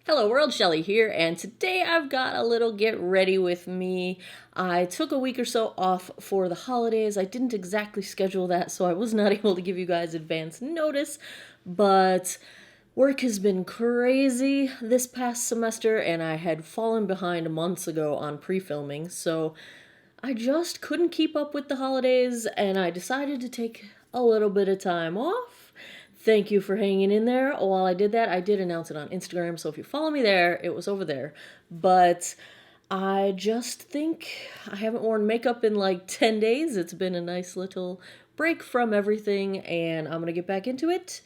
Hello world, Shelly here, and today I've got a little get ready with me. I took a week or so off for the holidays. I didn't exactly schedule that, so I was not able to give you guys advance notice, but work has been crazy this past semester, and I had fallen behind months ago on pre-filming, so I just couldn't keep up with the holidays, and I decided to take a little bit of time off. Thank you for hanging in there. While I did that, I did announce it on Instagram, so if you follow me there, it was over there. But I just think I haven't worn makeup in like 10 days. It's been a nice little break from everything, and I'm going to get back into it.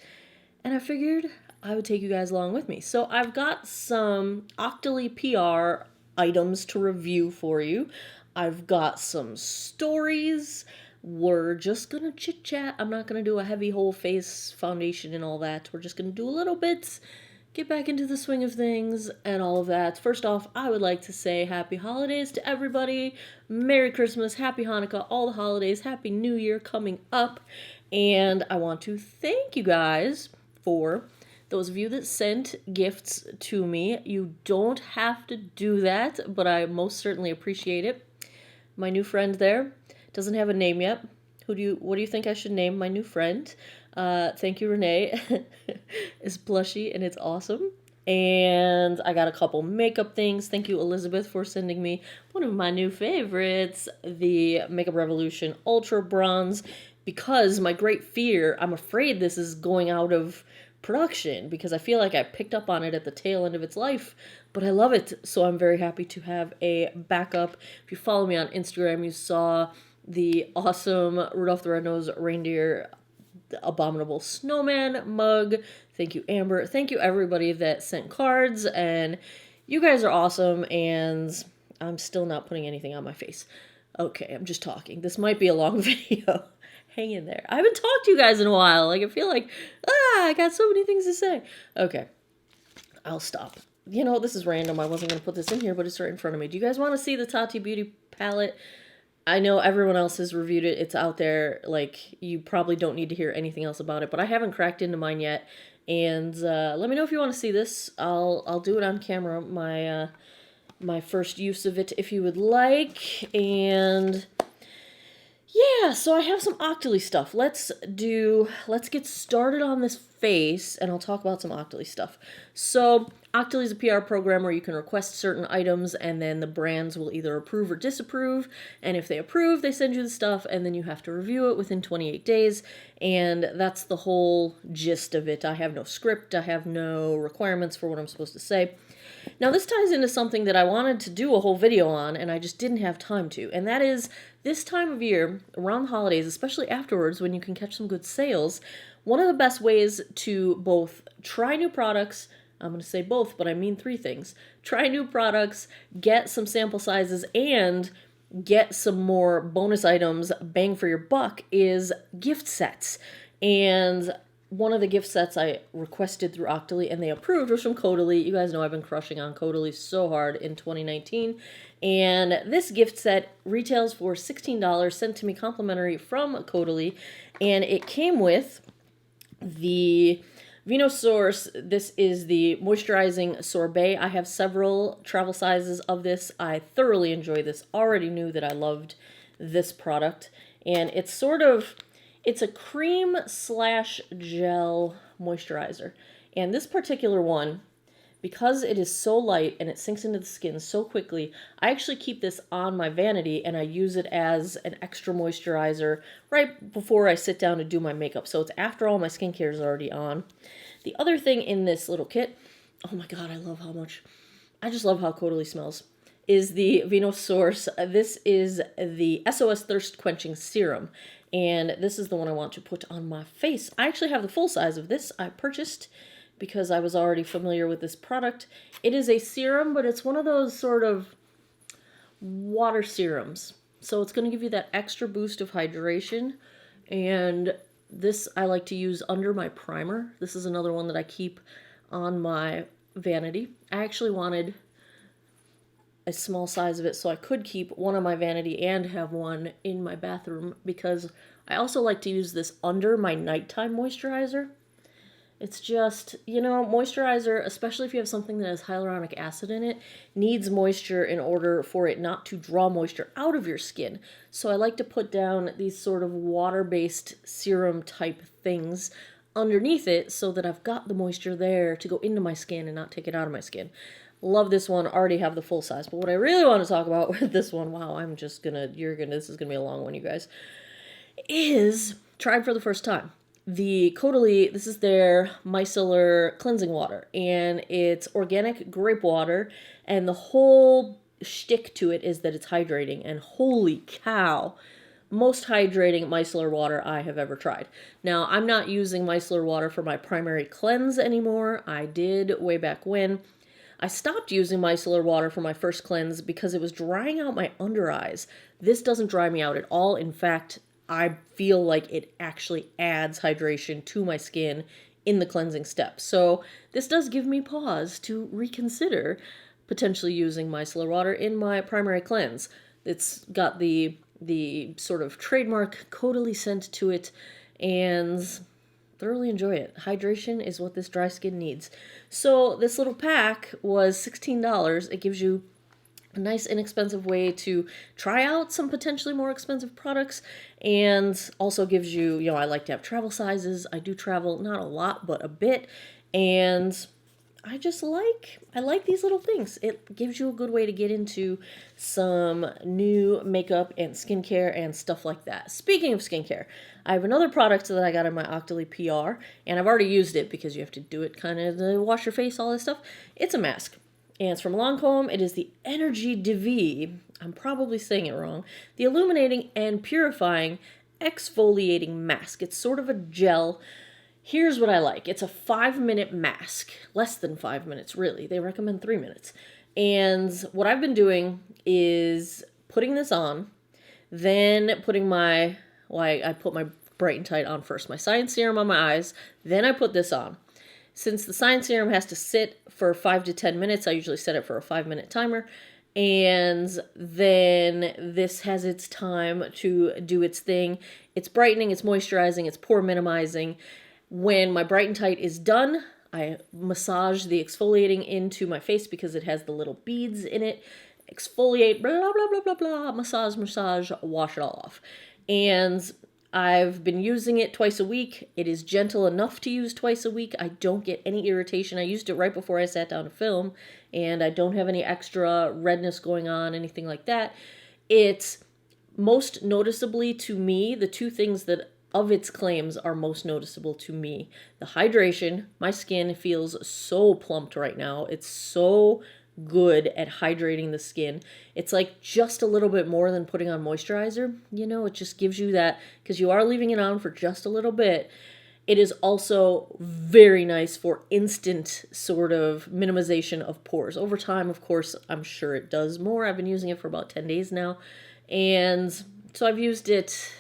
And I figured I would take you guys along with me. So I've got some Octoly PR items to review for you. I've got some stories. We're just gonna chit chat. I'm not gonna do a heavy whole face foundation and all that. We're just gonna do a little bit, get back into the swing of things and all of that. First off, I would like to say happy holidays to everybody. Merry Christmas, happy Hanukkah, all the holidays, happy New Year coming up. And I want to thank you guys for those of you that sent gifts to me. You don't have to do that, but I most certainly appreciate it. My new friend there doesn't have a name yet. What do you think I should name my new friend? Thank you, Renee. It's plushy and it's awesome. And I got a couple makeup things. Thank you, Elizabeth, for sending me one of my new favorites, the Makeup Revolution Ultra Bronze, because my great fear, I'm afraid this is going out of production because I feel like I picked up on it at the tail end of its life, but I love it, so I'm very happy to have a backup. If you follow me on Instagram, you saw the awesome Rudolph the Red-Nosed Reindeer Abominable Snowman mug. Thank you, Amber. Thank you, everybody that sent cards, and you guys are awesome, and I'm still not putting anything on my face. Okay, I'm just talking. This might be a long video. Hang in there. I haven't talked to you guys in a while. Like, I feel like, I got so many things to say. Okay, I'll stop. You know, this is random. I wasn't going to put this in here, but it's right in front of me. Do you guys want to see the Tati Beauty palette? I know everyone else has reviewed it. It's out there. Like, you probably don't need to hear anything else about it, but I haven't cracked into mine yet. And let me know if you want to see this. I'll do it on camera, my first use of it, if you would like. And yeah, so I have some Octoly stuff. Let's get started on this face, and I'll talk about some Octoly stuff. So Octoly is a PR program where you can request certain items, and then the brands will either approve or disapprove. And if they approve, they send you the stuff, and then you have to review it within 28 days. And that's the whole gist of it. I have no script. I have no requirements for what I'm supposed to say. Now, this ties into something that I wanted to do a whole video on, and I just didn't have time to. And that is, this time of year, around the holidays, especially afterwards when you can catch some good sales, one of the best ways to both try new products, I'm going to say both, but I mean three things. Try new products, get some sample sizes, and get some more bonus items, bang for your buck, is gift sets. And one of the gift sets I requested through Octoly and they approved was from Codily. You guys know I've been crushing on Codily so hard in 2019. And this gift set retails for $16, sent to me complimentary from Codily. And it came with the Source. This is the moisturizing sorbet. I have several travel sizes of this. I thoroughly enjoy this. Already knew that I loved this product. And it's a cream / gel moisturizer. And this particular one, because it is so light and it sinks into the skin so quickly, I actually keep this on my vanity and I use it as an extra moisturizer right before I sit down to do my makeup. So it's after all my skincare is already on. The other thing in this little kit, oh my god, I just love how Codily smells, is the Source. This is the SOS Thirst Quenching Serum. And this is the one I want to put on my face. I actually have the full size of this. I purchased because I was already familiar with this product. It is a serum, but it's one of those sort of water serums. So it's going to give you that extra boost of hydration. And this I like to use under my primer. This is another one that I keep on my vanity. I actually wanted a small size of it so I could keep one on my vanity and have one in my bathroom, because I also like to use this under my nighttime moisturizer. It's just, you know, moisturizer, especially if you have something that has hyaluronic acid in it, needs moisture in order for it not to draw moisture out of your skin. So I like to put down these sort of water-based serum type things underneath it so that I've got the moisture there to go into my skin and not take it out of my skin. Love this one, already have the full size. But what I really want to talk about with this one, wow, this is gonna be a long one, you guys, is tried for the first time. The Octoly, this is their micellar cleansing water, and it's organic grape water, and the whole shtick to it is that it's hydrating, and holy cow, most hydrating micellar water I have ever tried. Now, I'm not using micellar water for my primary cleanse anymore. I did way back when. I stopped using micellar water for my first cleanse because it was drying out my under eyes. This doesn't dry me out at all. In fact, I feel like it actually adds hydration to my skin in the cleansing step. So this does give me pause to reconsider potentially using micellar water in my primary cleanse. It's got the sort of trademark Octoly scent to it, and thoroughly enjoy it. Hydration is what this dry skin needs. So this little pack was $16. It gives you a nice inexpensive way to try out some potentially more expensive products, and also gives you, you know, I like to have travel sizes. I do travel, not a lot, but a bit, and I like these little things. It gives you a good way to get into some new makeup and skincare and stuff like that. Speaking of skincare, I have another product that I got in my Octoly PR, and I've already used it because you have to do it kind of to wash your face, all this stuff. It's a mask, and it's from Lancome. It is the Energy Daffy, I'm probably saying it wrong, the Illuminating and Purifying Exfoliating Mask. It's sort of a gel. Here's what I like. It's a 5-minute mask. Less than 5 minutes, really. They recommend 3 minutes. And what I've been doing is putting this on, then putting I put my Bright and Tight on first. My Science Serum on my eyes, then I put this on. Since the Science Serum has to sit for 5 to 10 minutes, I usually set it for a 5-minute timer. And then this has its time to do its thing. It's brightening, it's moisturizing, it's pore minimizing. When my Bright and Tight is done, I massage the exfoliating into my face because it has the little beads in it. Exfoliate, blah, blah, blah, blah, blah, massage, wash it all off. And I've been using it twice a week. It is gentle enough to use twice a week. I don't get any irritation. I used it right before I sat down to film, and I don't have any extra redness going on, anything like that. It's most noticeably to me, the two things that of its claims are most noticeable to me. The hydration. My skin feels so plumped right now. It's so good at hydrating the skin. It's like just a little bit more than putting on moisturizer. You know, it just gives you that, because you are leaving it on for just a little bit. It is also very nice for instant sort of minimization of pores. Over time, of course, I'm sure it does more. I've been using it for about 10 days now. And so I've used it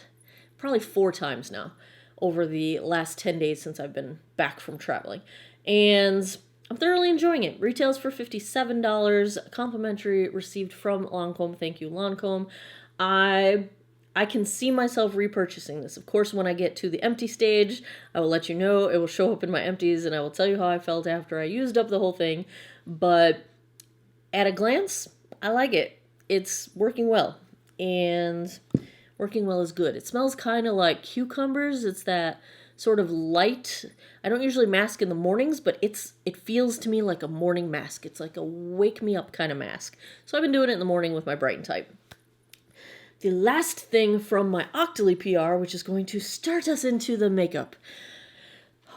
probably 4 times now over the last 10 days since I've been back from traveling. And I'm thoroughly enjoying it. Retails for $57. Complimentary received from Lancome. Thank you, Lancome. I can see myself repurchasing this. Of course, when I get to the empty stage, I will let you know. It will show up in my empties, and I will tell you how I felt after I used up the whole thing. But at a glance, I like it. It's working well. And working well is good. It smells kind of like cucumbers. It's that sort of light. I don't usually mask in the mornings, but it feels to me like a morning mask. It's like a wake me up kind of mask. So I've been doing it in the morning with my Bright and Tight. The last thing from my Octoly PR, which is going to start us into the makeup.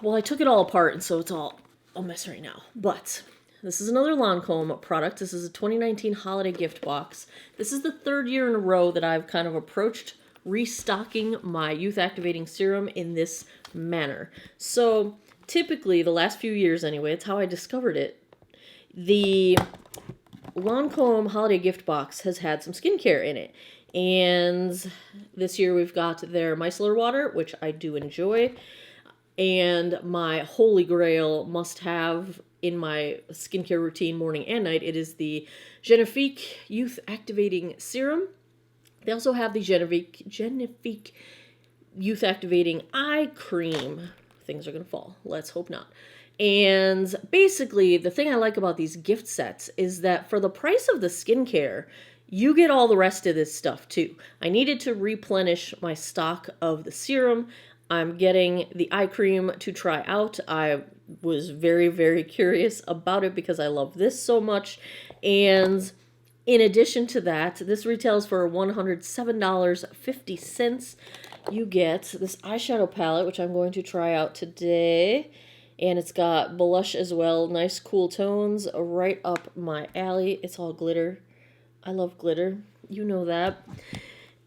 Well, I took it all apart, and so it's all a mess right now. But this is another Lancome product. This is a 2019 holiday gift box. This is the 3rd year in a row that I've kind of approached restocking my youth activating serum in this manner. So typically, the last few years anyway, it's how I discovered it, the Lancome holiday gift box has had some skincare in it. And this year we've got their micellar water, which I do enjoy. And my holy grail must have in my skincare routine morning and night, it is the Genifique Youth Activating Serum. They also have the Genifique Youth Activating Eye Cream. things are going to fall. Let's hope not. And basically, the thing I like about these gift sets is that for the price of the skincare, you get all the rest of this stuff too. I needed to replenish my stock of the serum. I'm getting the eye cream to try out. I was very, very curious about it because I love this so much. And in addition to that, this retails for $107.50. You get this eyeshadow palette, which I'm going to try out today. And it's got blush as well. Nice cool tones right up my alley. It's all glitter. I love glitter. You know that.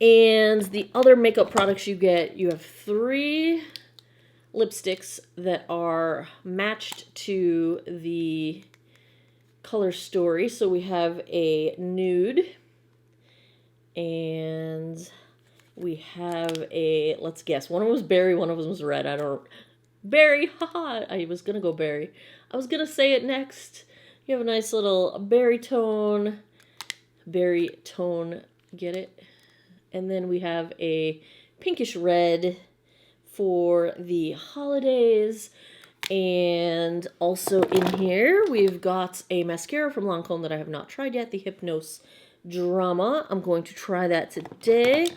And the other makeup products you get, you have 3 lipsticks that are matched to the color story. So we have a nude. And we have a, let's guess, one of them was berry, one of them was red. I don't, berry, haha, I was gonna go berry. I was gonna say it next. You have a nice little berry tone, get it? And then we have a pinkish red for the holidays. And also in here, we've got a mascara from Lancome that I have not tried yet, the Hypnose Drama. I'm going to try that today.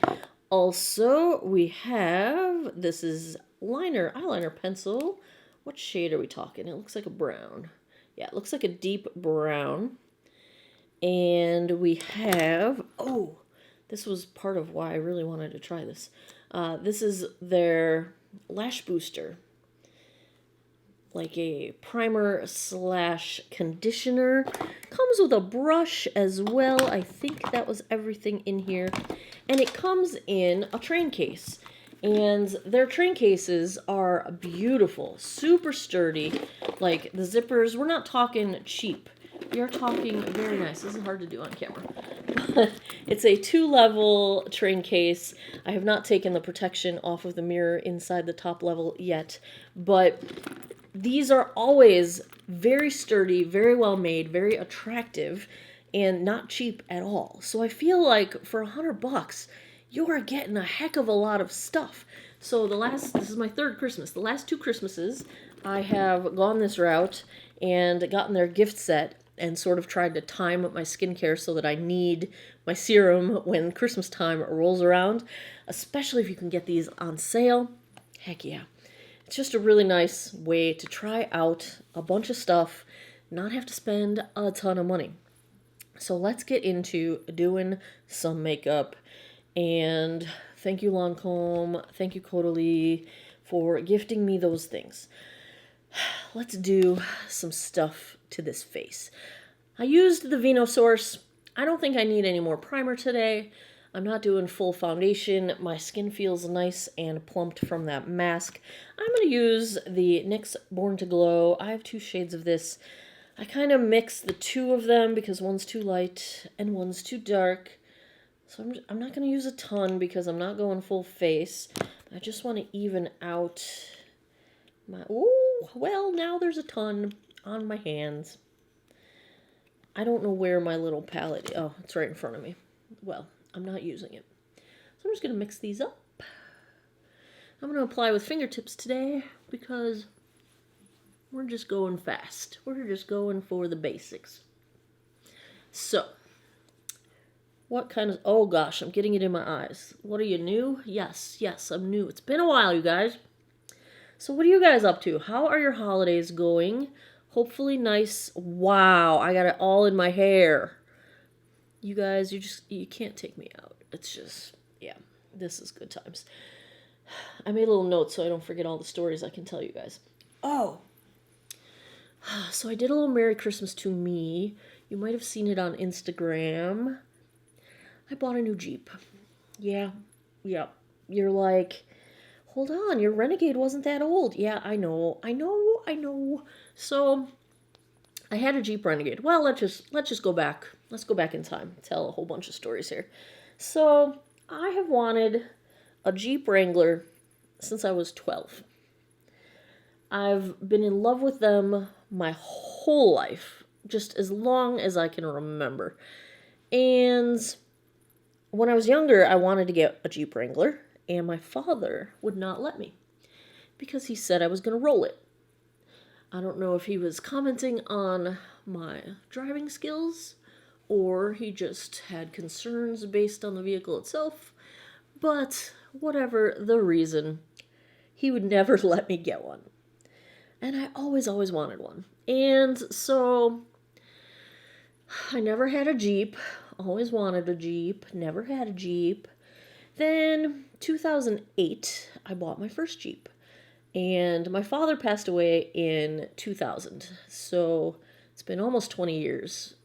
Also, we have, this is eyeliner pencil. What shade are we talking? It looks like a brown. Yeah, it looks like a deep brown. And we have, oh, this was part of why I really wanted to try this. This is their lash booster. Like a primer / conditioner. Comes with a brush as well. I think that was everything in here. And it comes in a train case. And their train cases are beautiful. Super sturdy. Like the zippers, we're not talking cheap. We are talking very nice. This is hard to do on camera. But it's a 2-level train case. I have not taken the protection off of the mirror inside the top level yet. But these are always very sturdy, very well made, very attractive, and not cheap at all. So I feel like for $100, you are getting a heck of a lot of stuff. So this is my 3rd Christmas. The last 2 Christmases, I have gone this route and gotten their gift set and sort of tried to time my skincare so that I need my serum when Christmas time rolls around, especially if you can get these on sale. Heck yeah. It's just a really nice way to try out a bunch of stuff, not have to spend a ton of money. So let's get into doing some makeup. And thank you, Lancome. Thank you, Octoly, for gifting me those things. Let's do some stuff to this face. I used the Vino Source. I don't think I need any more primer today. I'm not doing full foundation. My skin feels nice and plumped from that mask. I'm going to use the NYX Born to Glow. I have 2 shades of this. I kind of mix the 2 of them because one's too light and one's too dark. So I'm not going to use a ton because I'm not going full face. I just want to even out my... Ooh, well, now there's a ton on my hands. I don't know where my little palette... Oh, it's right in front of me. Well, I'm not using it. So I'm just going to mix these up. I'm going to apply with fingertips today because we're just going fast. We're just going for the basics. So, what kind of... Oh gosh, I'm getting it in my eyes. What are you, new? Yes, I'm new. It's been a while, you guys. So what are you guys up to? How are your holidays going? Hopefully nice. Wow, I got it all in my hair. You guys, you can't take me out. It's just, yeah, this is good times. I made a little note so I don't forget all the stories I can tell you guys. Oh, so I did a little Merry Christmas to me. You might have seen it on Instagram. I bought a new Jeep. Yeah. You're like, hold on, your Renegade wasn't that old. Yeah, I know. So I had a Jeep Renegade. Well, let's just go back. Let's go back in time. Tell a whole bunch of stories here. So I have wanted a Jeep Wrangler since I was 12. I've been in love with them my whole life, just as long as I can remember. And when I was younger, I wanted to get a Jeep Wrangler, and my father would not let me. because he said I was going to roll it. I don't know if he was commenting on my driving skills or he just had concerns based on the vehicle itself, but whatever the reason, he would never let me get one. And I always wanted one. And so I never had a Jeep, always wanted a Jeep, never had a Jeep. Then 2008, I bought my first Jeep. And my father passed away in 2000. So it's been almost 20 years.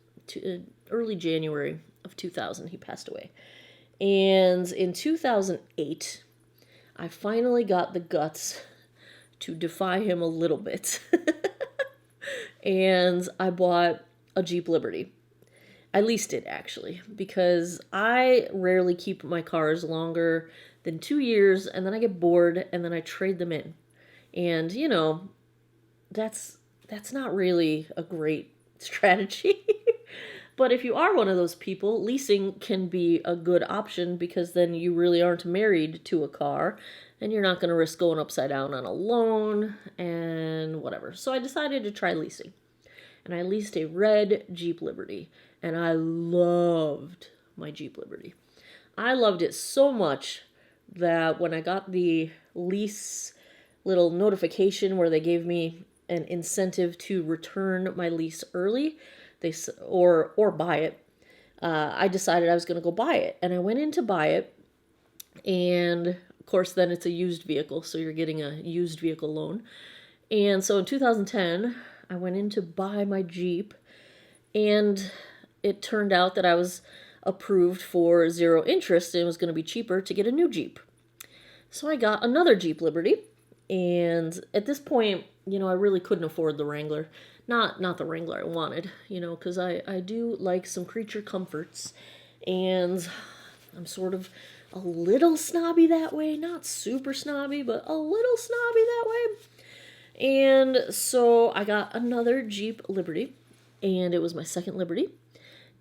Early January of 2000, he passed away. And in 2008, I finally got the guts to defy him a little bit. And I bought a Jeep Liberty. I leased it, actually, because I rarely keep my cars longer than 2 years, and then I get bored, and then I trade them in. And, you know, that's not really a great strategy. But if you are one of those people, leasing can be a good option because then you really aren't married to a car and you're not going to risk going upside down on a loan and whatever. So I decided to try leasing. And I leased a red Jeep Liberty. And I loved my Jeep Liberty. I loved it so much that when I got the lease little notification where they gave me an incentive to return my lease early, or buy it, I decided I was going to go buy it. And I went in to buy it. And of course, then it's a used vehicle. So you're getting a used vehicle loan. And so in 2010, I went in to buy my Jeep. And it turned out that I was approved for 0 interest and it was going to be cheaper to get a new Jeep. So I got another Jeep Liberty. And at this point, you know, I really couldn't afford the Wrangler. Not the Wrangler I wanted, you know, because I do like some creature comforts. And I'm sort of a little snobby that way. Not super snobby, but a little snobby that way. And so I got another Jeep Liberty. And it was my second Liberty.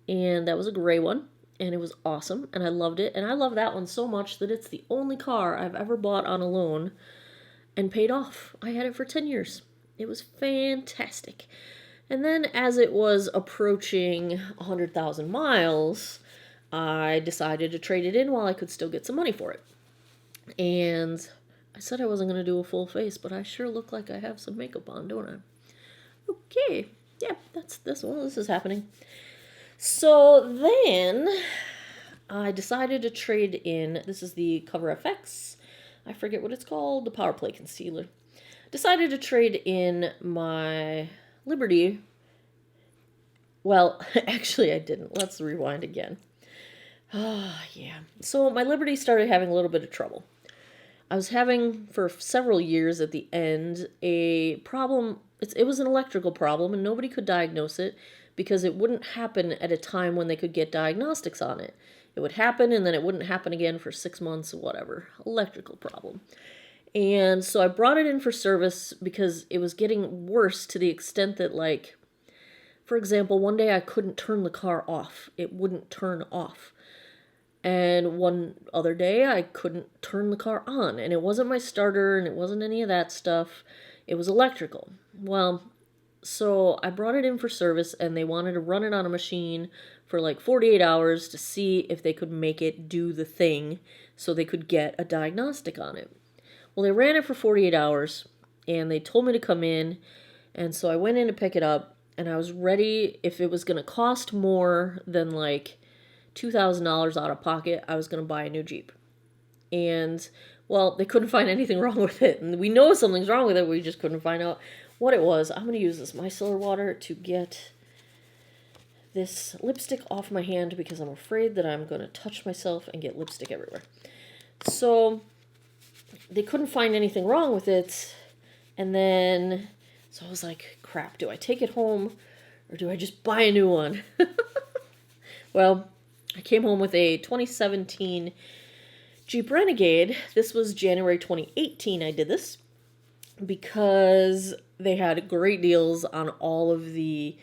And that was a gray one. And it was awesome. And I loved it. And I love that one so much that it's the only car I've ever bought on a loan and paid off. I had it for 10 years. It was fantastic. And then as it was approaching 100,000 miles, I decided to trade it in while I could still get some money for it. And I said I wasn't going to do a full face, but I sure look like I have some makeup on, don't I? Okay. Yeah, that's this one. This is happening. So then I decided to trade in, this is the Cover FX, I forget what it's called, the Power Play Concealer. Decided to trade in my Liberty. Well, actually I didn't. Let's rewind again. Yeah. So my Liberty started having a little bit of trouble. I was having, for several years at the end, a problem. It was an electrical problem, and nobody could diagnose it because it wouldn't happen at a time when they could get diagnostics on it. It would happen, and then it wouldn't happen again for 6 months or whatever. Electrical problem. And so I brought it in for service because it was getting worse to the extent that, like, for example, one day I couldn't turn the car off. It wouldn't turn off. And one other day I couldn't turn the car on. And it wasn't my starter and it wasn't any of that stuff. It was electrical. Well, so I brought it in for service and they wanted to run it on a machine for like 48 hours to see if they could make it do the thing so they could get a diagnostic on it. Well, they ran it for 48 hours and they told me to come in. And so I went in to pick it up and I was ready. If it was going to cost more than like $2,000 out of pocket, I was going to buy a new Jeep. And, well, they couldn't find anything wrong with it. And we know something's wrong with it. We just couldn't find out what it was. I'm going to use this micellar water to get this lipstick off my hand because I'm afraid that I'm going to touch myself and get lipstick everywhere. So they couldn't find anything wrong with it. And then, so I was like, crap, do I take it home or do I just buy a new one? Well, I came home with a 2017 Jeep Renegade. This was January 2018 I did this because they had great deals on all of the,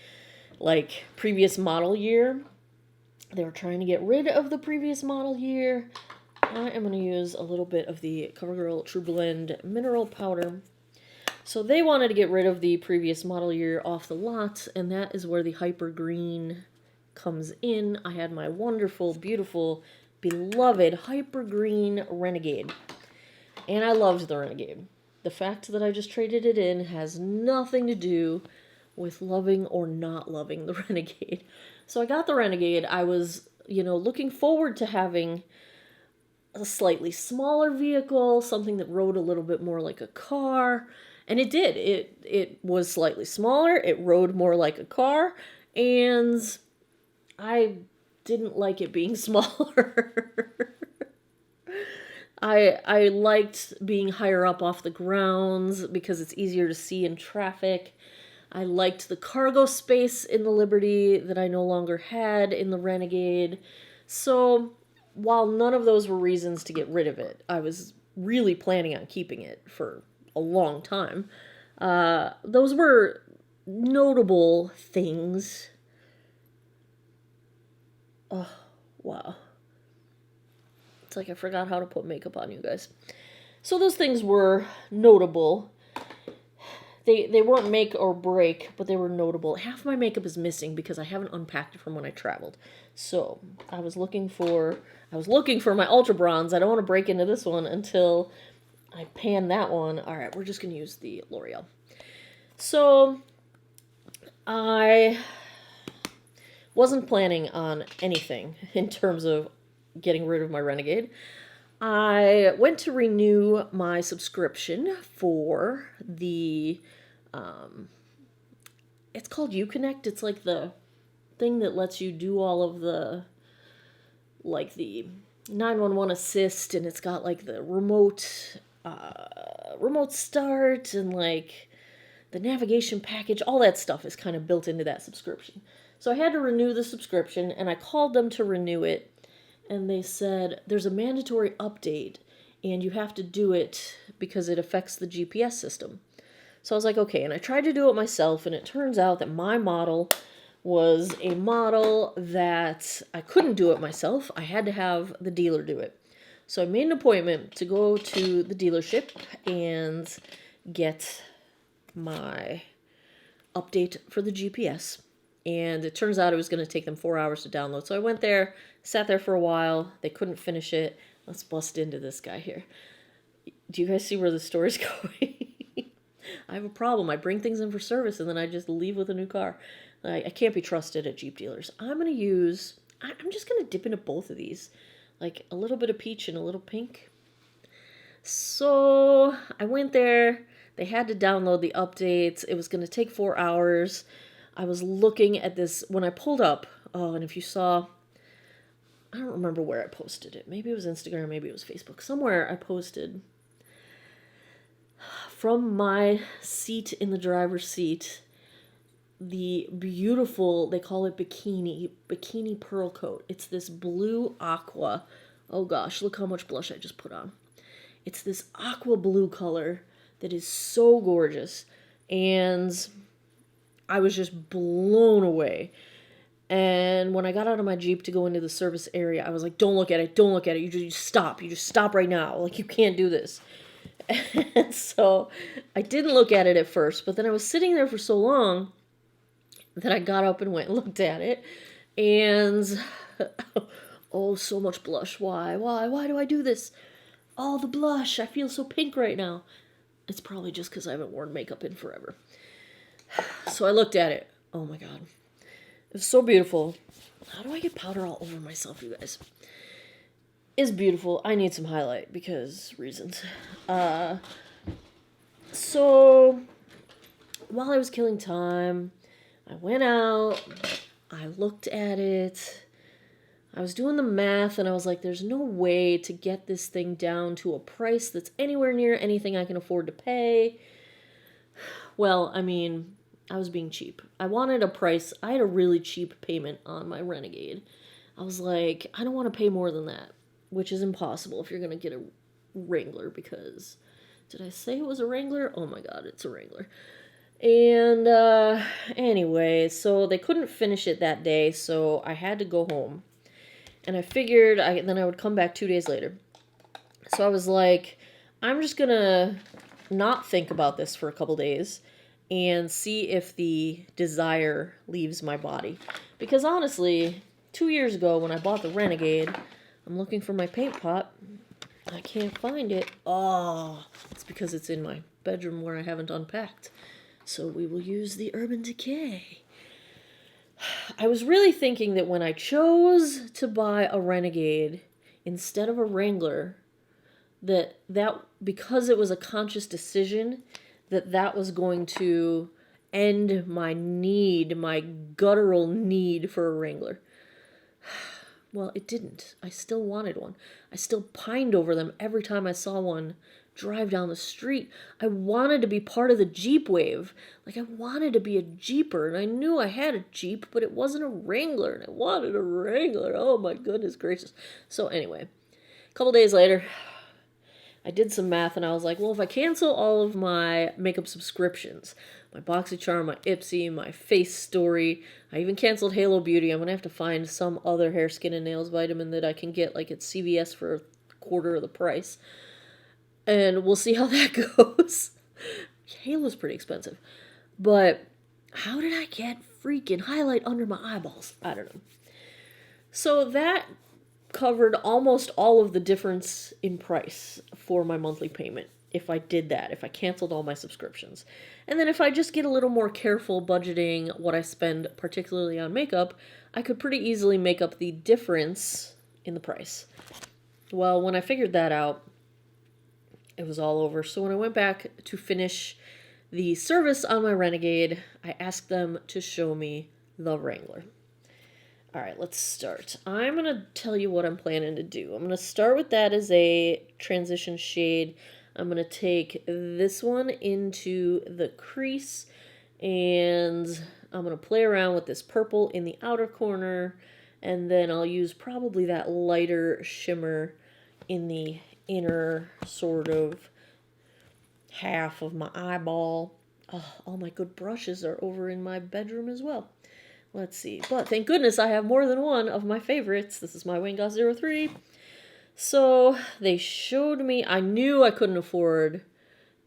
like, previous model year. They were trying to get rid of the previous model year. I am going to use a little bit of the CoverGirl True Blend Mineral Powder. So they wanted to get rid of the previous model year off the lot, and that is where the Hyper Green comes in. I had my wonderful, beautiful, beloved Hyper Green Renegade, and I loved the Renegade. The fact that I just traded it in has nothing to do with loving or not loving the Renegade. So I got the Renegade. I was, looking forward to having a slightly smaller vehicle, something that rode a little bit more like a car. And it did. It was slightly smaller, it rode more like a car, and I didn't like it being smaller. I liked being higher up off the grounds because it's easier to see in traffic. I liked the cargo space in the Liberty that I no longer had in the Renegade. So while none of those were reasons to get rid of it, I was really planning on keeping it for a long time. Those were notable things. Oh, wow. It's like I forgot how to put makeup on, you guys. So those things were notable. They weren't make or break, but they were notable. Half my makeup is missing because I haven't unpacked it from when I traveled. So I was looking for my Ultra Bronze. I don't want to break into this one until I pan that one. All right, we're just going to use the L'Oreal. So I wasn't planning on anything in terms of getting rid of my Renegade. I went to renew my subscription for the, it's called Uconnect. It's like the thing that lets you do all of the, like the 911 assist, and it's got like the remote start and like the navigation package. All that stuff is kind of built into that subscription. So I had to renew the subscription, and I called them to renew it. And they said, there's a mandatory update, and you have to do it because it affects the GPS system. So I was like, okay, and I tried to do it myself, and it turns out that my model was a model that I couldn't do it myself. I had to have the dealer do it. So I made an appointment to go to the dealership and get my update for the GPS. And it turns out it was going to take them 4 hours to download. So I went there, sat there for a while. They couldn't finish it. Let's bust into this guy here. Do you guys see where the story's going? I have a problem. I bring things in for service and then I just leave with a new car. I can't be trusted at Jeep dealers. I'm just going to dip into both of these. Like a little bit of peach and a little pink. So I went there. They had to download the updates. It was going to take 4 hours. I was looking at this when I pulled up. Oh, and if you saw, I don't remember where I posted it. Maybe it was Instagram, maybe it was Facebook. Somewhere I posted from my seat in the driver's seat the beautiful, they call it bikini pearl coat. It's this blue aqua. Oh gosh, look how much blush I just put on. It's this aqua blue color that is so gorgeous. And I was just blown away. And when I got out of my Jeep to go into the service area, I was like, don't look at it, don't look at it. You just stop right now. Like, you can't do this. And so I didn't look at it at first, but then I was sitting there for so long that I got up and went and looked at it. And, oh, so much blush. Why do I do this? All the blush. I feel so pink right now. It's probably just because I haven't worn makeup in forever. So I looked at it. Oh my god. It was so beautiful. How do I get powder all over myself, you guys? It's beautiful. I need some highlight because reasons. So while I was killing time, I went out, I looked at it, I was doing the math, and I was like, there's no way to get this thing down to a price that's anywhere near anything I can afford to pay. Well, I mean, I was being cheap. I wanted a price. I had a really cheap payment on my Renegade. I was like, I don't want to pay more than that, which is impossible if you're going to get a Wrangler, because, did I say it was a Wrangler? Oh my god, it's a Wrangler. And anyway, so they couldn't finish it that day, so I had to go home. And I figured then I would come back 2 days later. So I was like, I'm just gonna not think about this for a couple days and see if the desire leaves my body. Because honestly, 2 years ago when I bought the Renegade, I'm looking for my paint pot. I can't find it. Oh, it's because it's in my bedroom where I haven't unpacked. So we will use the Urban Decay. I was really thinking that when I chose to buy a Renegade instead of a Wrangler, that because it was a conscious decision, that was going to end my guttural need for a Wrangler. Well, it didn't. I still wanted one. I still pined over them every time I saw one drive down the street. I wanted to be part of the Jeep wave. Like, I wanted to be a Jeeper, and I knew I had a Jeep, but it wasn't a Wrangler, and I wanted a Wrangler. Oh my goodness gracious. So anyway, a couple days later, I did some math, and I was like, well, if I cancel all of my makeup subscriptions, my BoxyCharm, my Ipsy, my Face Story, I even canceled Halo Beauty. I'm going to have to find some other hair, skin, and nails vitamin that I can get, like at CVS for a quarter of the price. And we'll see how that goes. Halo's pretty expensive. But how did I get freaking highlight under my eyeballs? I don't know. So that covered almost all of the difference in price for my monthly payment if I did that, if I canceled all my subscriptions. And then if I just get a little more careful budgeting what I spend, particularly on makeup, I could pretty easily make up the difference in the price. Well, when I figured that out, it was all over. So when I went back to finish the service on my Renegade, I asked them to show me the Wrangler. All right, let's start. I'm going to tell you what I'm planning to do. I'm going to start with that as a transition shade. I'm going to take this one into the crease, and I'm going to play around with this purple in the outer corner, and then I'll use probably that lighter shimmer in the inner sort of half of my eyeball. Oh, all my good brushes are over in my bedroom as well. Let's see. But thank goodness I have more than one of my favorites. This is my Wayne Goss 03. So they showed me, I knew I couldn't afford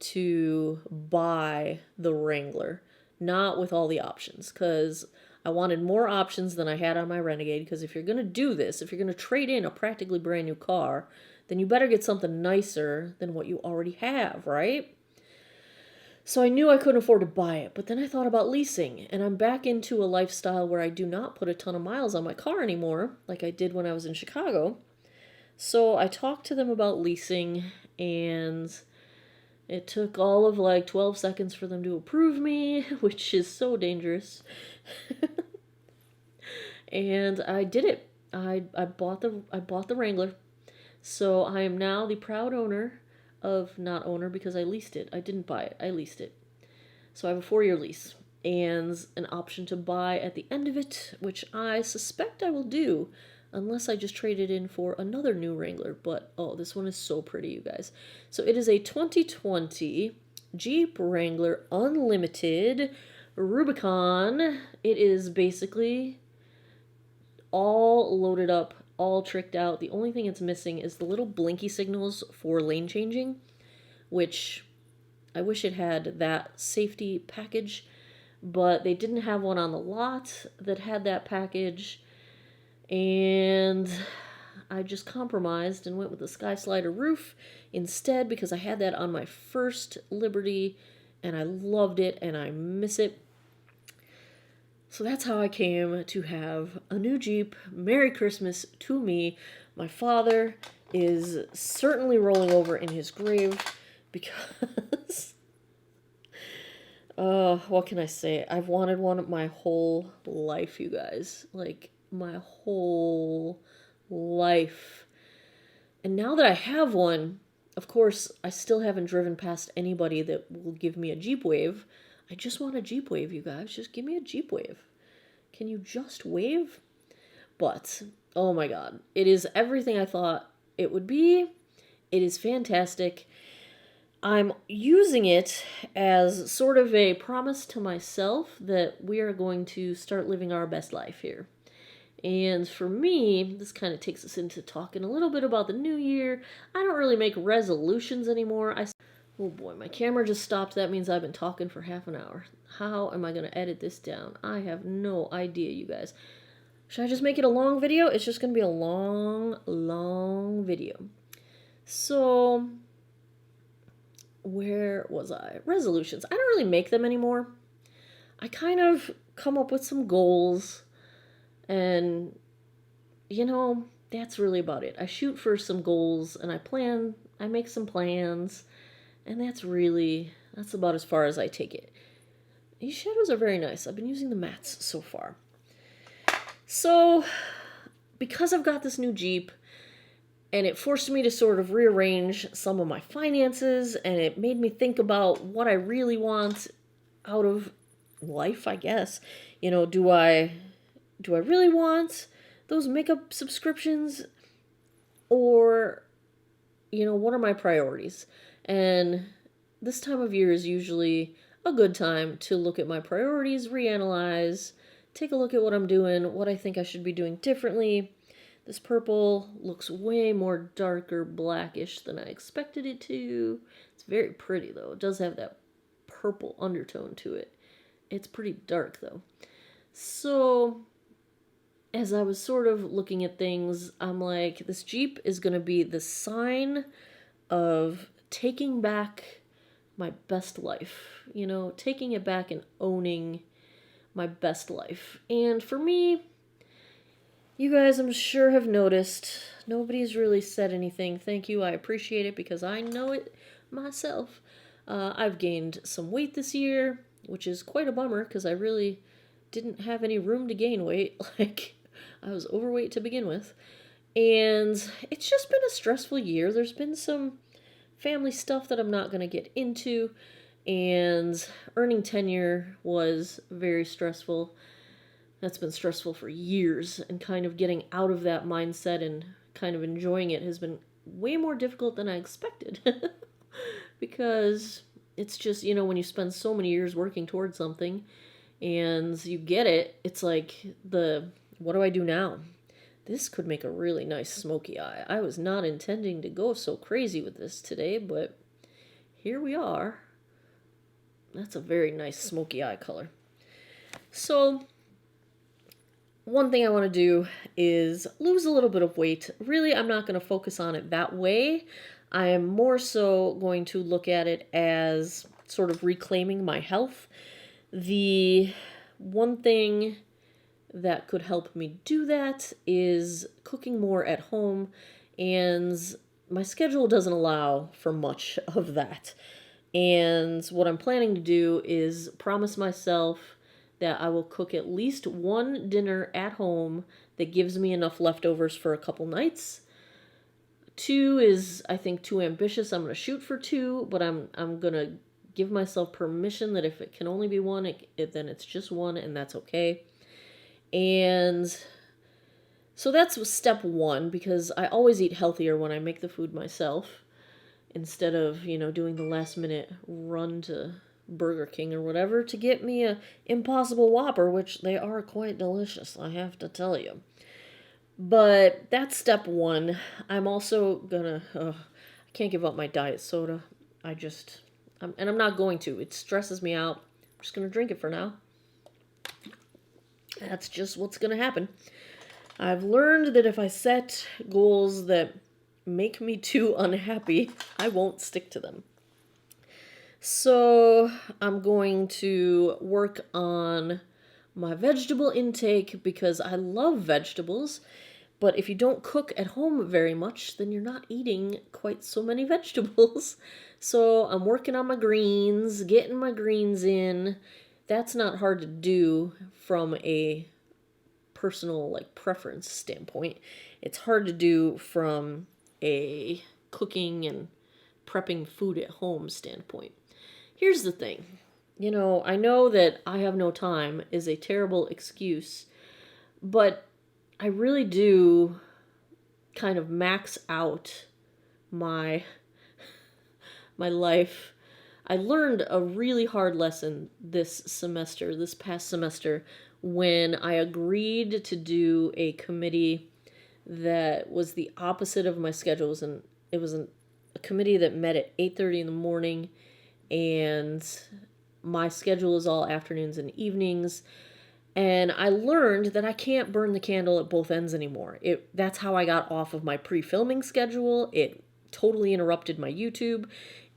to buy the Wrangler. Not with all the options, because I wanted more options than I had on my Renegade, because if you're going to do this, if you're going to trade in a practically brand new car, then you better get something nicer than what you already have, right? So I knew I couldn't afford to buy it, but then I thought about leasing, and I'm back into a lifestyle where I do not put a ton of miles on my car anymore, like I did when I was in Chicago. So I talked to them about leasing, and it took all of like 12 seconds for them to approve me, which is so dangerous. And I did it. I bought the Wrangler. So I am now the proud owner of, not owner because I leased it. I didn't buy it. I leased it. So I have a 4-year lease and an option to buy at the end of it, which I suspect I will do unless I just trade it in for another new Wrangler. But, oh, this one is so pretty, you guys. So it is a 2020 Jeep Wrangler Unlimited Rubicon. It is basically all loaded up, all tricked out. The only thing it's missing is the little blinky signals for lane changing, which I wish it had that safety package, but they didn't have one on the lot that had that package, and I just compromised and went with the Sky Slider roof instead because I had that on my first Liberty, and I loved it, and I miss it. So that's how I came to have a new Jeep. Merry Christmas to me. My father is certainly rolling over in his grave because, what can I say? I've wanted one my whole life, you guys. Like, my whole life. And now that I have one, of course, I still haven't driven past anybody that will give me a Jeep Wave. I just want a Jeep Wave, you guys. Just give me a Jeep Wave. Can you just wave? But, oh my god, it is everything I thought it would be. It is fantastic. I'm using it as sort of a promise to myself that we are going to start living our best life here. And for me, this kind of takes us into talking a little bit about the new year. I don't really make resolutions anymore. Oh boy, my camera just stopped. That means I've been talking for half an hour. How am I going to edit this down? I have no idea, you guys. Should I just make it a long video? It's just going to be a long video. So, where was I? Resolutions. I don't really make them anymore. I kind of come up with some goals, and, that's really about it. I shoot for some goals, and I make some plans, and that's about as far as I take it. These shadows are very nice. I've been using the mattes so far. So, because I've got this new Jeep, and it forced me to sort of rearrange some of my finances, and it made me think about what I really want out of life, I guess. Do I really want those makeup subscriptions? Or, what are my priorities? And this time of year is usually a good time to look at my priorities, reanalyze, take a look at what I'm doing, what I think I should be doing differently. This purple looks way more darker blackish than I expected it to. It's very pretty, though. It does have that purple undertone to it. It's pretty dark, though. So, as I was sort of looking at things, I'm like, this Jeep is going to be the sign of taking back my best life. Taking it back and owning my best life. And for me, you guys, I'm sure, have noticed, nobody's really said anything. Thank you, I appreciate it, because I know it myself. I've gained some weight this year, which is quite a bummer, because I really didn't have any room to gain weight. I was overweight to begin with. And it's just been a stressful year. There's been some family stuff that I'm not going to get into, and earning tenure was very stressful. That's been stressful for years, and kind of getting out of that mindset and kind of enjoying it has been way more difficult than I expected. Because it's just, when you spend so many years working towards something and you get it, it's like what do I do now? This could make a really nice smoky eye. I was not intending to go so crazy with this today, but here we are. That's a very nice smoky eye color. So, one thing I want to do is lose a little bit of weight. Really, I'm not going to focus on it that way. I am more so going to look at it as sort of reclaiming my health. The one thing that could help me do that is cooking more at home, and my schedule doesn't allow for much of that. And what I'm planning to do is promise myself that I will cook at least one dinner at home that gives me enough leftovers for a couple nights. 2 is, I think, too ambitious. I'm going to shoot for 2, but I'm going to give myself permission that if it can only be 1, then it's just 1, and that's okay. And so that's step 1, because I always eat healthier when I make the food myself, instead of, doing the last minute run to Burger King or whatever to get me a Impossible Whopper, which they are quite delicious, I have to tell you. But that's step 1. I'm also gonna, I can't give up my diet soda. And I'm not going to. It stresses me out. I'm just gonna drink it for now. That's just what's gonna happen. I've learned that if I set goals that make me too unhappy, I won't stick to them. So I'm going to work on my vegetable intake, because I love vegetables, but if you don't cook at home very much, then you're not eating quite so many vegetables. So I'm working on my greens, getting my greens in. That's not hard to do from a personal preference standpoint. It's hard to do from a cooking and prepping food at home standpoint. Here's the thing. I know that I have no time is a terrible excuse, but I really do kind of max out my life. I learned a really hard lesson this past semester, when I agreed to do a committee that was the opposite of my schedule. It was a committee that met at 8:30 in the morning, and my schedule is all afternoons and evenings. And I learned that I can't burn the candle at both ends anymore. That's how I got off of my pre-filming schedule. It totally interrupted my YouTube.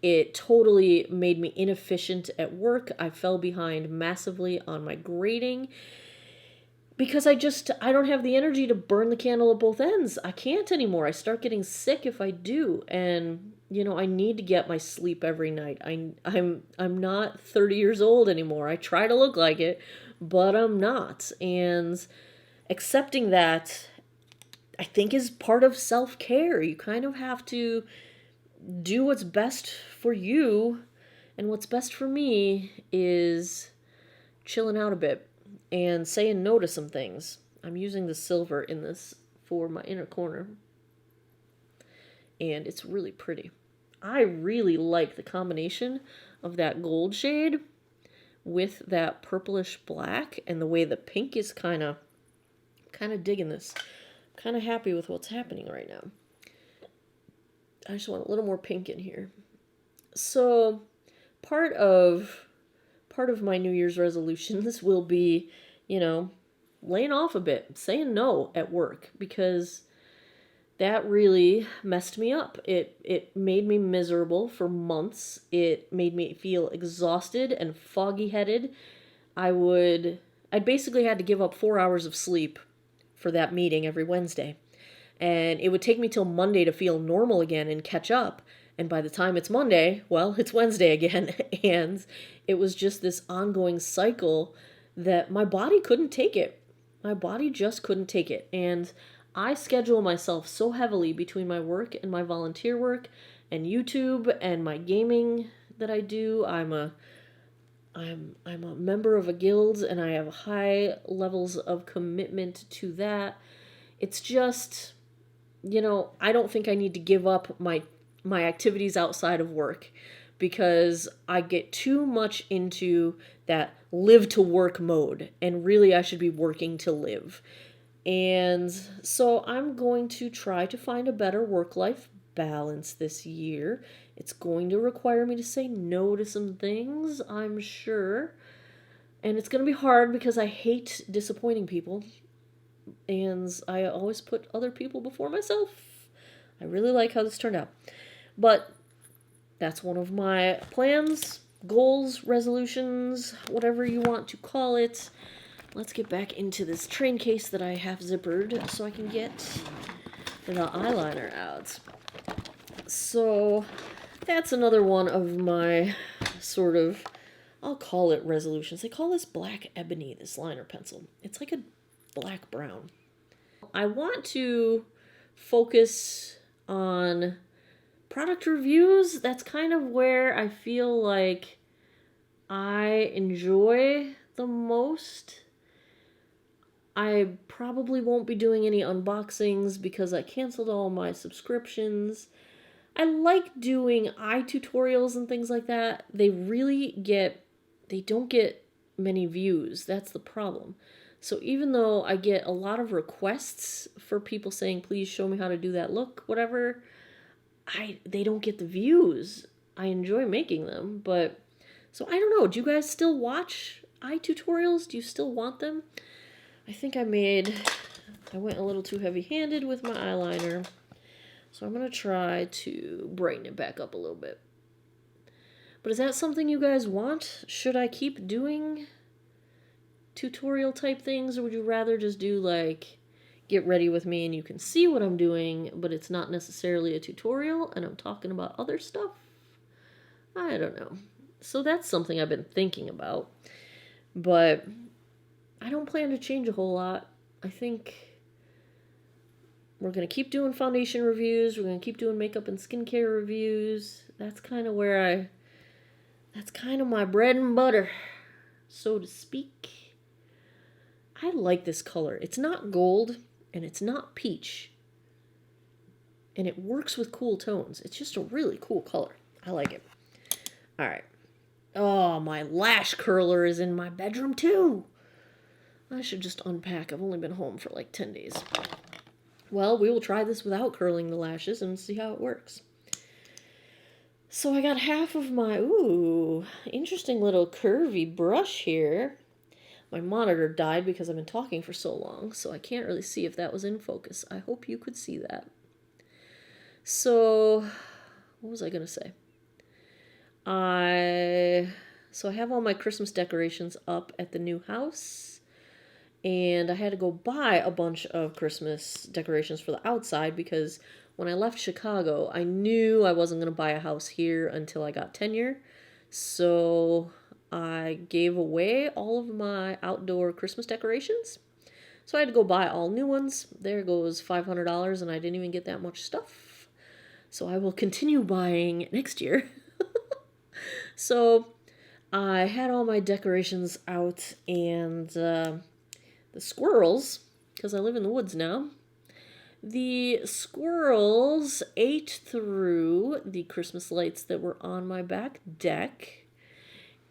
It totally made me inefficient at work. I fell behind massively on my grading because I don't have the energy to burn the candle at both ends. I can't anymore. I start getting sick if I do. And I need to get my sleep every night. I'm not 30 years old anymore. I try to look like it, but I'm not. And accepting that, I think, is part of self-care. You kind of have to do what's best for you, and what's best for me is chilling out a bit and saying no to some things. I'm using the silver in this for my inner corner, and it's really pretty. I really like the combination of that gold shade with that purplish black, and the way the pink is kind of digging this. Kind of happy with what's happening right now. I just want a little more pink in here. So part of my New Year's resolutions will be, laying off a bit, saying no at work, because that really messed me up. It made me miserable for months. It made me feel exhausted and foggy-headed. I basically had to give up 4 hours of sleep for that meeting every Wednesday. And it would take me till Monday to feel normal again and catch up. And by the time it's Monday, well, it's Wednesday again. And it was just this ongoing cycle that my body couldn't take it. My body just couldn't take it. And I schedule myself so heavily between my work and my volunteer work and YouTube and my gaming that I do. I'm a member of a guild, and I have high levels of commitment to that. It's just, I don't think I need to give up my activities outside of work, because I get too much into that live to work mode, and really I should be working to live. And so I'm going to try to find a better work-life balance this year. It's going to require me to say no to some things, I'm sure. And it's going to be hard because I hate disappointing people. And I always put other people before myself. I really like how this turned out. But that's one of my plans, goals, resolutions, whatever you want to call it. Let's get back into this train case that I have zippered so I can get the eyeliner out. So that's another one of my sort of, I'll call it resolutions. They call this black ebony, this liner pencil. It's like a black brown. I want to focus on product reviews. That's kind of where I feel like I enjoy the most. I probably won't be doing any unboxings because I canceled all my subscriptions. I like doing eye tutorials and things like that. They don't get many views. That's the problem. So even though I get a lot of requests for people saying, please show me how to do that look, whatever, they don't get the views. I enjoy making them, but so I don't know. Do you guys still watch eye tutorials? Do you still want them? I think I went a little too heavy-handed with my eyeliner, so I'm going to try to brighten it back up a little bit. But is that something you guys want? Should I keep doing tutorial type things, or would you rather just do like get ready with me and you can see what I'm doing, but it's not necessarily a tutorial and I'm talking about other stuff? I don't know. So that's something I've been thinking about, but I don't plan to change a whole lot. I think we're going to keep doing foundation reviews. We're going to keep doing makeup and skincare reviews. That's kind of my bread and butter, so to speak. I like this color. It's not gold and it's not peach. And it works with cool tones. It's just a really cool color. I like it. All right. Oh, my lash curler is in my bedroom too. I should just unpack. I've only been home for like 10 days. Well, we will try this without curling the lashes and see how it works. So I got half of my, interesting little curvy brush here. My monitor died because I've been talking for so long, so I can't really see if that was in focus. I hope you could see that. So, what was I going to say? I have all my Christmas decorations up at the new house, and I had to go buy a bunch of Christmas decorations for the outside because when I left Chicago, I knew I wasn't going to buy a house here until I got tenure. So I gave away all of my outdoor Christmas decorations. So I had to go buy all new ones. There goes $500, and I didn't even get that much stuff. So I will continue buying next year. So I had all my decorations out, and the squirrels, because I live in the woods now, the squirrels ate through the Christmas lights that were on my back deck,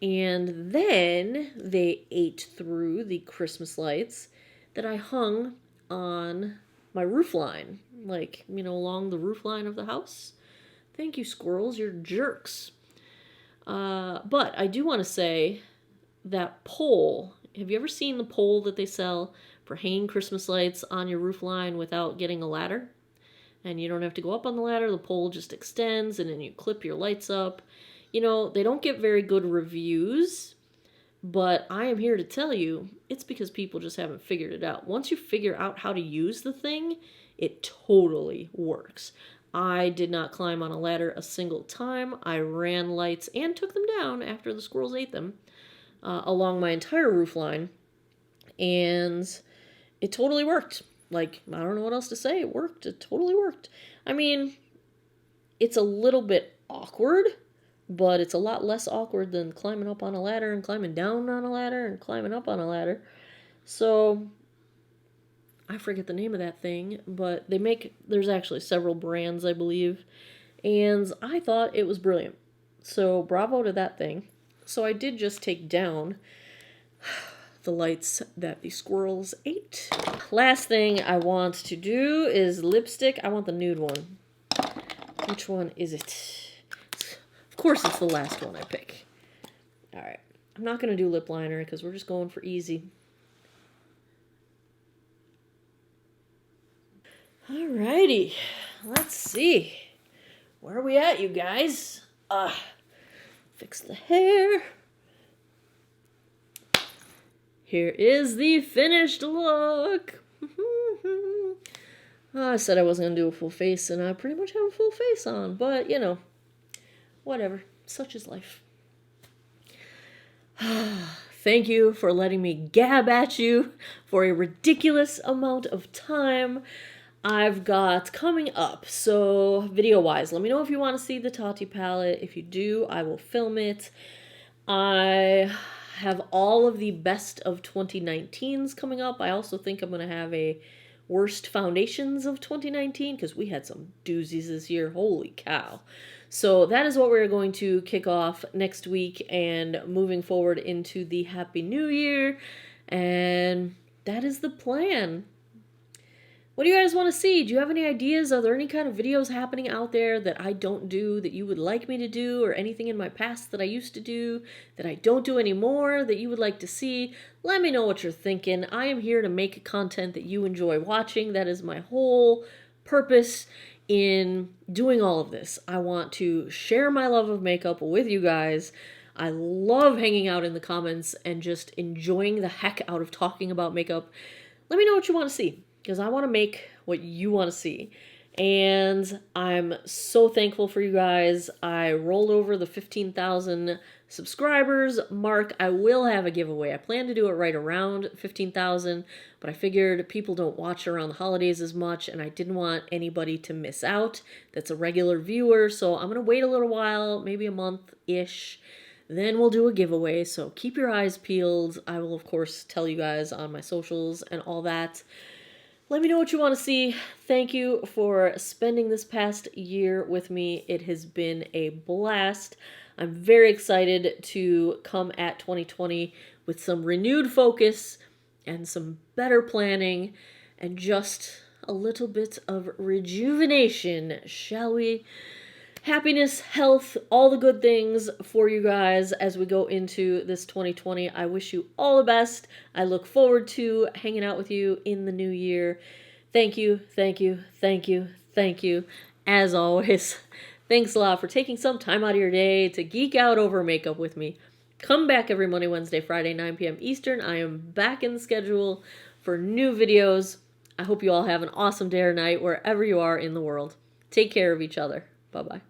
and then they ate through the Christmas lights that I hung on my roof line, like, along the roof line of the house. Thank you, squirrels, you're jerks. But I do want to say that pole, have you ever seen the pole that they sell for hanging Christmas lights on your roof line without getting a ladder? And you don't have to go up on the ladder, the pole just extends and then you clip your lights up. They don't get very good reviews, but I am here to tell you, it's because people just haven't figured it out. Once you figure out how to use the thing, it totally works. I did not climb on a ladder a single time. I ran lights and took them down after the squirrels ate them along my entire roof line, and it totally worked. Like, I don't know what else to say. It worked. It totally worked. I mean, it's a little bit awkward, but it's a lot less awkward than climbing up on a ladder and climbing down on a ladder and climbing up on a ladder. So I forget the name of that thing, but there's actually several brands, I believe, and I thought it was brilliant. So bravo to that thing. So I did just take down the lights that the squirrels ate. Last thing I want to do is lipstick. I want the nude one. Which one is it? Of course it's the last one I pick. Alright. I'm not going to do lip liner because we're just going for easy. Alrighty. Let's see. Where are we at, you guys? Fix the hair. Here is the finished look. I said I wasn't going to do a full face, and I pretty much have a full face on. But, whatever. Such is life. Thank you for letting me gab at you for a ridiculous amount of time. I've got coming up, so video-wise, let me know if you want to see the Tati palette. If you do, I will film it. I have all of the best of 2019s coming up. I also think I'm going to have a worst foundations of 2019 because we had some doozies this year. Holy cow. So that is what we're going to kick off next week and moving forward into the Happy New Year. And that is the plan. What do you guys want to see? Do you have any ideas? Are there any kind of videos happening out there that I don't do that you would like me to do, or anything in my past that I used to do that I don't do anymore that you would like to see? Let me know what you're thinking. I am here to make content that you enjoy watching. That is my whole purpose in doing all of this. I want to share my love of makeup with you guys. I love hanging out in the comments and just enjoying the heck out of talking about makeup. Let me know what you want to see, because I want to make what you want to see. And I'm so thankful for you guys. I rolled over the 15,000 subscribers mark. I will have a giveaway. I plan to do it right around 15,000, but I figured people don't watch around the holidays as much, and I didn't want anybody to miss out that's a regular viewer. So I'm going to wait a little while, maybe a month-ish. Then we'll do a giveaway, so keep your eyes peeled. I will, of course, tell you guys on my socials and all that. Let me know what you want to see. Thank you for spending this past year with me. It has been a blast. I'm very excited to come at 2020 with some renewed focus and some better planning and just a little bit of rejuvenation, shall we? Happiness, health, all the good things for you guys as we go into this 2020. I wish you all the best. I look forward to hanging out with you in the new year. Thank you, thank you, thank you, thank you. As always, thanks a lot for taking some time out of your day to geek out over makeup with me. Come back every Monday, Wednesday, Friday, 9 p.m. Eastern. I am back in the schedule for new videos. I hope you all have an awesome day or night wherever you are in the world. Take care of each other. Bye-bye.